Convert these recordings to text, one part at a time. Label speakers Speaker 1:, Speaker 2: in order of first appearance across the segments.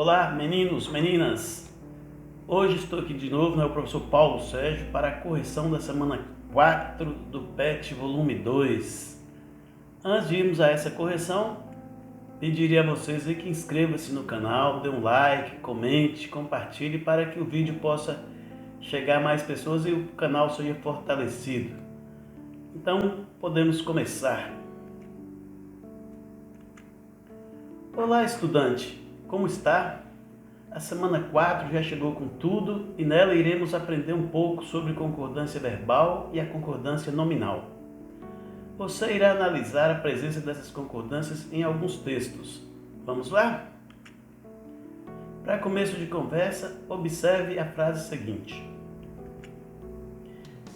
Speaker 1: Olá, meninos, meninas! Hoje estou aqui de novo, o professor Paulo Sérgio, para a correção da semana 4 do PET volume 2. Antes de irmos a essa correção, pediria a vocês aí que inscreva-se no canal, dê um like, comente, compartilhe para que o vídeo possa chegar a mais pessoas e o canal seja fortalecido. Então, podemos começar. Olá, estudante! Como está? A semana 4 já chegou com tudo e nela iremos aprender um pouco sobre concordância verbal e a concordância nominal. Você irá analisar a presença dessas concordâncias em alguns textos. Vamos lá? Para começo de conversa, observe a frase seguinte.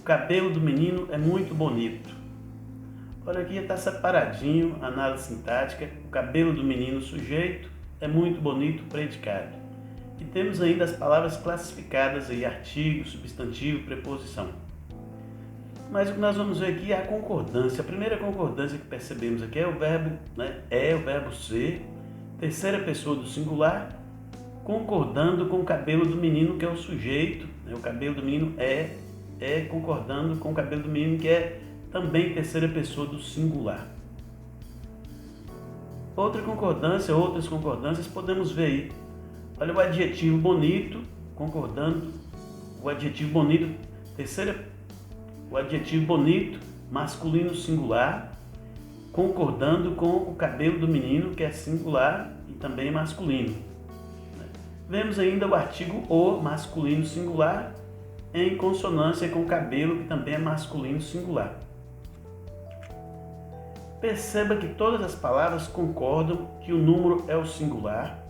Speaker 1: O cabelo do menino é muito bonito. Olha aqui, está separadinho a análise sintática. O cabelo do menino, sujeito, é muito bonito, predicado. E temos ainda as palavras classificadas aí, artigo, substantivo, preposição. Mas o que nós vamos ver aqui é a concordância. A primeira concordância que percebemos aqui é o verbo, o verbo ser, terceira pessoa do singular, concordando com o cabelo do menino, que é o sujeito. O cabelo do menino é concordando com o cabelo do menino, que é também terceira pessoa do singular. Outras concordâncias podemos ver aí. Olha o adjetivo bonito, concordando, o adjetivo bonito, o adjetivo bonito, masculino singular, concordando com o cabelo do menino, que é singular e também masculino. Vemos ainda o artigo o, masculino singular, em consonância com o cabelo, que também é masculino singular. Perceba que todas as palavras concordam que o número é o singular,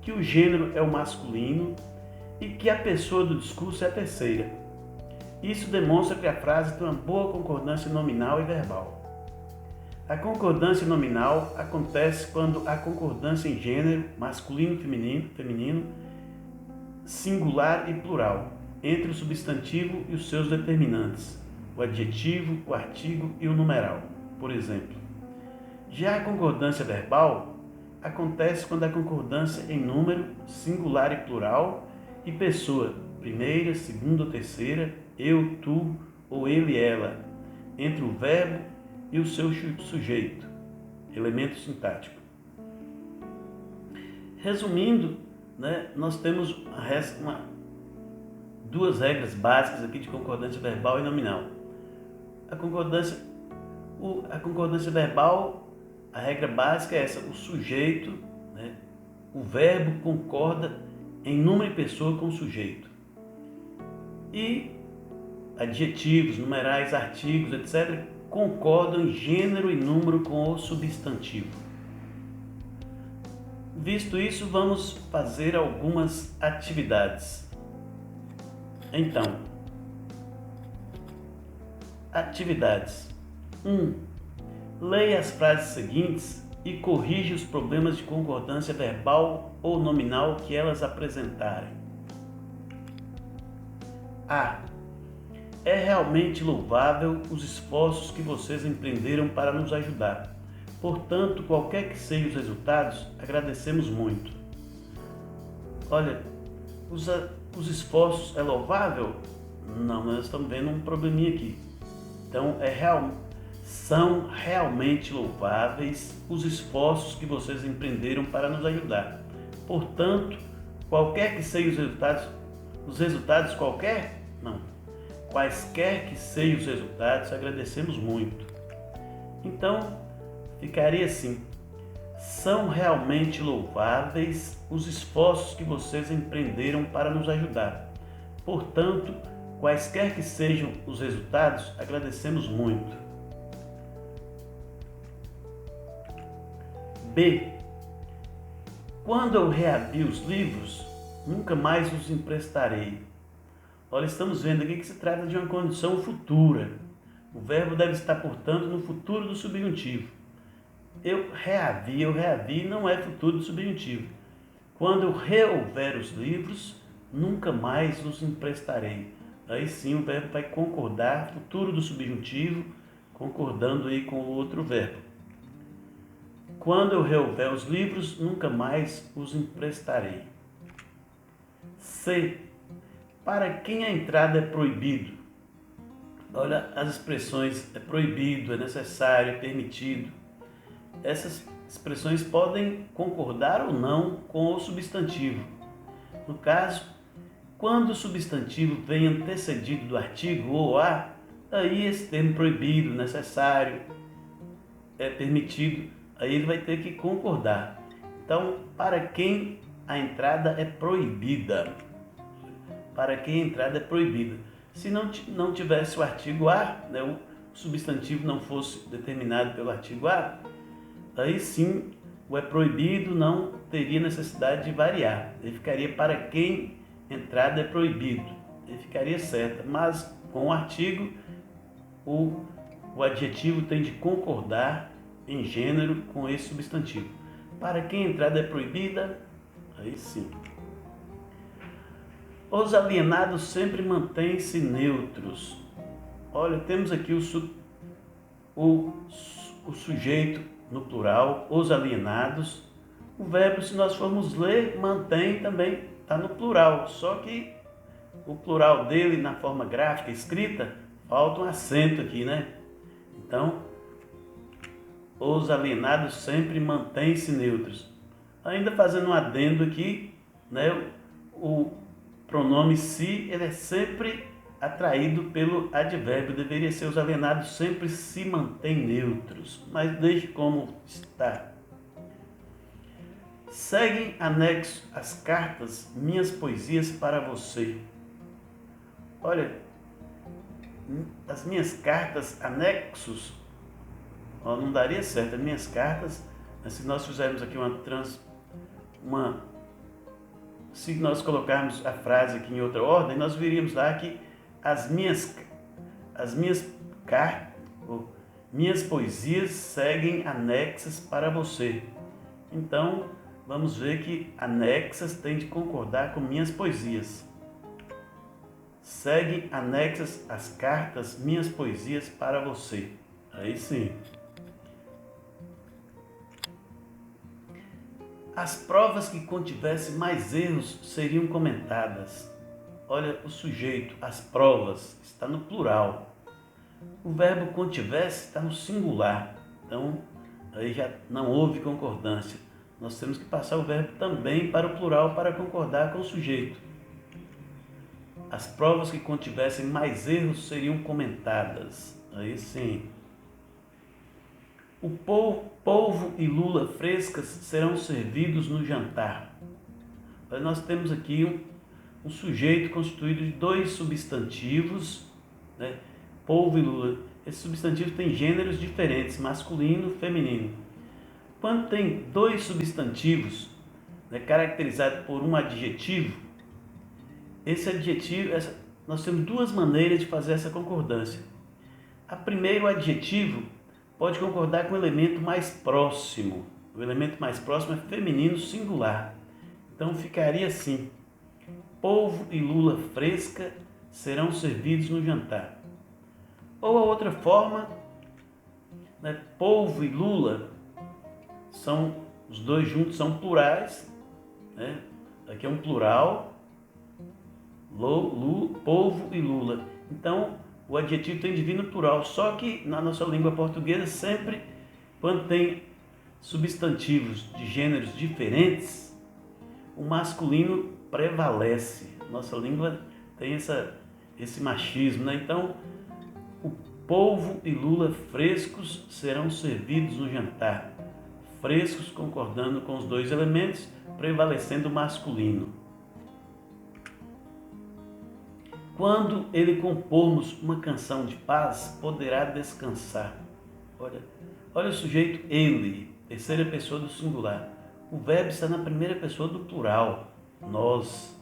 Speaker 1: que o gênero é o masculino e que a pessoa do discurso é a terceira. Isso demonstra que a frase tem uma boa concordância nominal e verbal. A concordância nominal acontece quando a concordância em gênero, masculino e feminino, singular e plural, entre o substantivo e os seus determinantes, o adjetivo, o artigo e o numeral, por exemplo. Já a concordância verbal acontece quando a concordância em número, singular e plural, e pessoa, primeira, segunda ou terceira, eu, tu ou ele e ela, entre o verbo e o seu sujeito, elemento sintático. Resumindo, nós temos duas regras básicas aqui de concordância verbal e nominal. A concordância verbal, a regra básica é essa: o sujeito, o verbo concorda em número e pessoa com o sujeito. E adjetivos, numerais, artigos, etc., concordam em gênero e número com o substantivo. Visto isso, vamos fazer algumas atividades. Então, atividades. 1. Leia as frases seguintes e corrija os problemas de concordância verbal ou nominal que elas apresentarem. A. É realmente louvável os esforços que vocês empreenderam para nos ajudar. Portanto, qualquer que sejam os resultados, agradecemos muito. Olha, os esforços é louvável? Não, nós estamos vendo um probleminha aqui. Então, são realmente louváveis os esforços que vocês empreenderam para nos ajudar. Portanto, qualquer que sejam os resultados qualquer? Não. Quaisquer que sejam os resultados, agradecemos muito. Então, ficaria assim: são realmente louváveis os esforços que vocês empreenderam para nos ajudar. Portanto, quaisquer que sejam os resultados, agradecemos muito. B. Quando eu reabrir os livros, nunca mais os emprestarei. Olha, estamos vendo aqui que se trata de uma condição futura. O verbo deve estar, portanto, no futuro do subjuntivo. Eu reavi não é futuro do subjuntivo. Quando eu reouver os livros, nunca mais os emprestarei. Aí sim o verbo vai concordar, futuro do subjuntivo, concordando aí com o outro verbo. Quando eu reouver os livros, nunca mais os emprestarei. C. Para quem a entrada é proibido. Olha as expressões é proibido, é necessário, é permitido. Essas expressões podem concordar ou não com o substantivo. No caso, quando o substantivo vem antecedido do artigo ou a, aí esse termo proibido, necessário, é permitido, aí ele vai ter que concordar. Então, para quem a entrada é proibida. Para quem a entrada é proibida. Se não tivesse o artigo a, né, o substantivo não fosse determinado pelo artigo a, aí sim o é proibido não teria necessidade de variar. Ele ficaria para quem entrada é proibido. Ele ficaria certo. Mas com o artigo, o adjetivo tem de concordar em gênero com esse substantivo. Para quem a entrada é proibida, aí sim. Os alienados sempre mantêm-se neutros. Olha, temos aqui o sujeito no plural, os alienados. O verbo, se nós formos ler, mantém também está no plural, só que o plural dele na forma gráfica escrita, falta um acento aqui, né? Então, os alienados sempre mantêm-se neutros. Ainda fazendo um adendo aqui, né? O pronome se, ele é sempre atraído pelo advérbio, deveria ser os alienados sempre se mantêm neutros, mas deixe como está. Seguem anexo as cartas Minhas Poesias para Você. Olha, as minhas cartas anexos, ó, não daria certo, as minhas cartas, se nós fizermos aqui se nós colocarmos a frase aqui em outra ordem, nós veríamos lá que minhas poesias seguem anexas para você. Então, vamos ver que anexas têm de concordar com minhas poesias. Seguem anexas as cartas Minhas Poesias para Você. Aí sim. As provas que contivessem mais erros seriam comentadas. Olha o sujeito, as provas, está no plural. O verbo contivesse está no singular. Então, aí já não houve concordância. Nós temos que passar o verbo também para o plural para concordar com o sujeito. As provas que contivessem mais erros seriam comentadas. Aí sim. O polvo e lula frescas serão servidos no jantar. Nós temos aqui um sujeito constituído de dois substantivos, né? Polvo e lula. Esse substantivo tem gêneros diferentes, masculino e feminino. Quando tem dois substantivos, né, caracterizados por um adjetivo, esse adjetivo, nós temos duas maneiras de fazer essa concordância. A primeira, o adjetivo pode concordar com o elemento mais próximo. O elemento mais próximo é feminino singular. Então ficaria assim: polvo e lula fresca serão servidos no jantar. Ou a outra forma, né, polvo e lula os dois juntos são plurais, né? Aqui é um plural, polvo e lula. Então o adjetivo tem de vir no plural, só que na nossa língua portuguesa sempre, quando tem substantivos de gêneros diferentes, o masculino prevalece. Nossa língua tem esse machismo, né? Então, o polvo e lula frescos serão servidos no jantar. Frescos concordando com os dois elementos, prevalecendo o masculino. Quando ele compormos uma canção de paz, poderá descansar. Olha o sujeito ele, terceira pessoa do singular. O verbo está na primeira pessoa do plural, nós.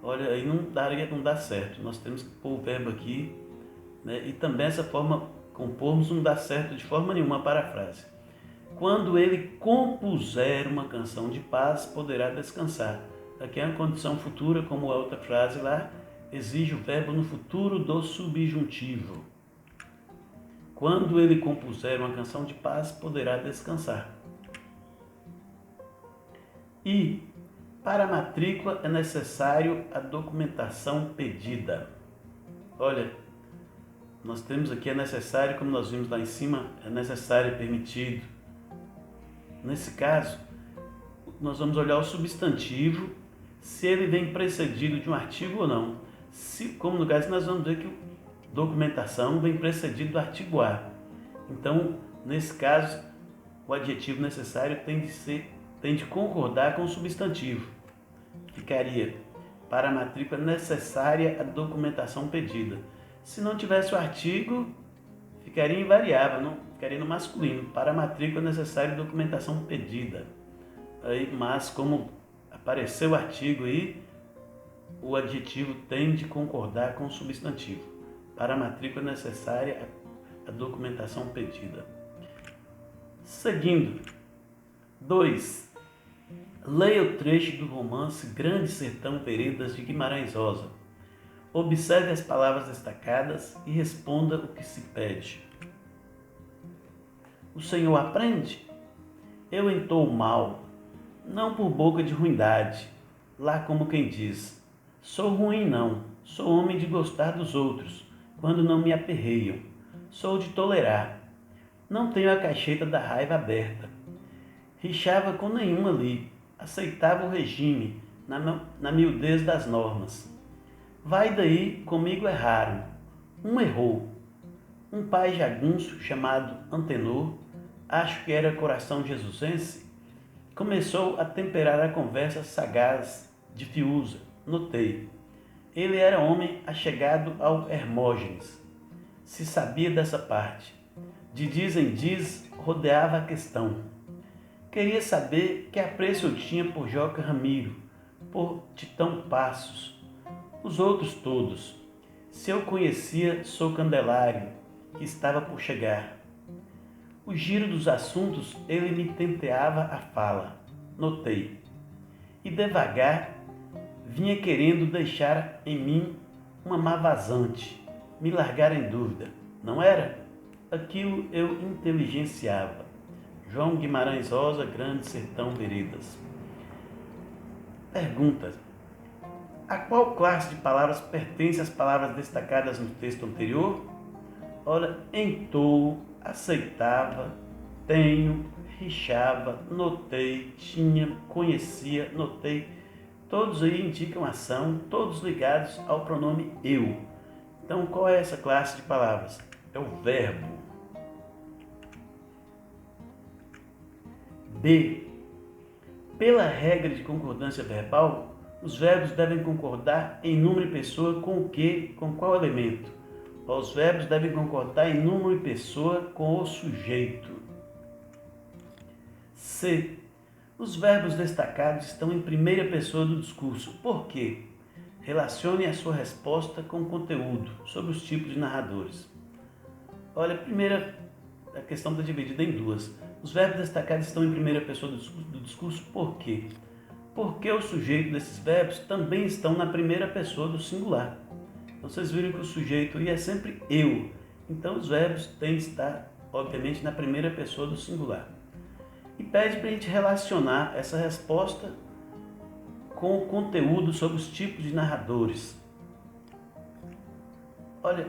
Speaker 1: Olha, aí não dá certo. Nós temos que pôr o verbo aqui, né? E também essa forma, compormos, não dá certo de forma nenhuma para a frase. Quando ele compuser uma canção de paz, poderá descansar. Aqui é uma condição futura, como a outra frase lá, exige o verbo no futuro do subjuntivo. Quando ele compuser uma canção de paz, poderá descansar. E Para a matrícula é necessário a documentação pedida. Olha, nós temos aqui é necessário, como nós vimos lá em cima, é necessário, é permitido. Nesse caso, nós vamos olhar o substantivo, se ele vem precedido de um artigo ou não. Como no caso, nós vamos ver que documentação vem precedido do artigo A. Então, nesse caso, o adjetivo necessário tem de concordar com o substantivo. Ficaria, para a matrícula necessária a documentação pedida. Se não tivesse o artigo, ficaria invariável, não? Ficaria no masculino. Para a matrícula necessária documentação pedida. Mas como apareceu o artigo aí, o adjetivo tem de concordar com o substantivo. Para a matrícula necessária a documentação pedida. Seguindo. 2. Leia o trecho do romance Grande Sertão Veredas de Guimarães Rosa. Observe as palavras destacadas e responda o que se pede. O senhor aprende? Eu entoo mal, não por boca de ruindade, lá como quem diz. Sou ruim não, sou homem de gostar dos outros, quando não me aperreiam. Sou de tolerar. Não tenho a caixeta da raiva aberta. Rixava com nenhum ali, aceitava o regime, na miudez das normas. Vai daí, comigo erraram. Um errou. Um pai jagunço chamado Antenor, acho que era coração jesusense, começou a temperar a conversa sagaz de Fiúza, notei. Ele era homem achegado ao Hermógenes. Se sabia dessa parte. De diz em diz, rodeava a questão. Queria saber que apreço eu tinha por Joca Ramiro, por Titão Passos, os outros todos. Se eu conhecia Sou Candelário, que estava por chegar. O giro dos assuntos ele me tenteava a fala, notei. E devagar vinha querendo deixar em mim uma má vazante, me largar em dúvida. Não era? Aquilo eu inteligenciava. João Guimarães Rosa, Grande Sertão Veredas. Pergunta. A qual classe de palavras pertence as palavras destacadas no texto anterior? Olha, entoo, aceitava, tenho, rixava, notei, tinha, conhecia, notei. Todos aí indicam ação, todos ligados ao pronome eu. Então, qual é essa classe de palavras? É o verbo. B. Pela regra de concordância verbal, os verbos devem concordar em número e pessoa com o que? Com qual elemento? Os verbos devem concordar em número e pessoa com o sujeito. C. Os verbos destacados estão em primeira pessoa do discurso. Por quê? Relacione a sua resposta com o conteúdo, sobre os tipos de narradores. Olha, a questão está dividida em duas. Os verbos destacados estão em primeira pessoa do discurso, por quê? Porque o sujeito desses verbos também estão na primeira pessoa do singular. Então, vocês viram que o sujeito aí é sempre eu. Então, os verbos têm de estar, obviamente, na primeira pessoa do singular. E pede para a gente relacionar essa resposta com o conteúdo sobre os tipos de narradores. Olha,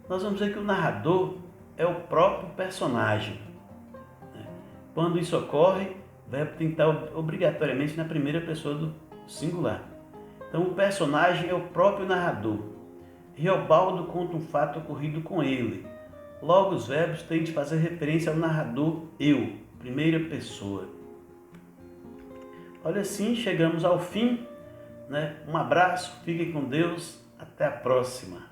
Speaker 1: nós vamos ver que o narrador é o próprio personagem. Quando isso ocorre, o verbo tem que estar obrigatoriamente na primeira pessoa do singular. Então, o personagem é o próprio narrador. Riobaldo conta um fato ocorrido com ele. Logo, os verbos têm de fazer referência ao narrador eu, primeira pessoa. Olha, assim chegamos ao fim. Um abraço, fiquem com Deus, até a próxima.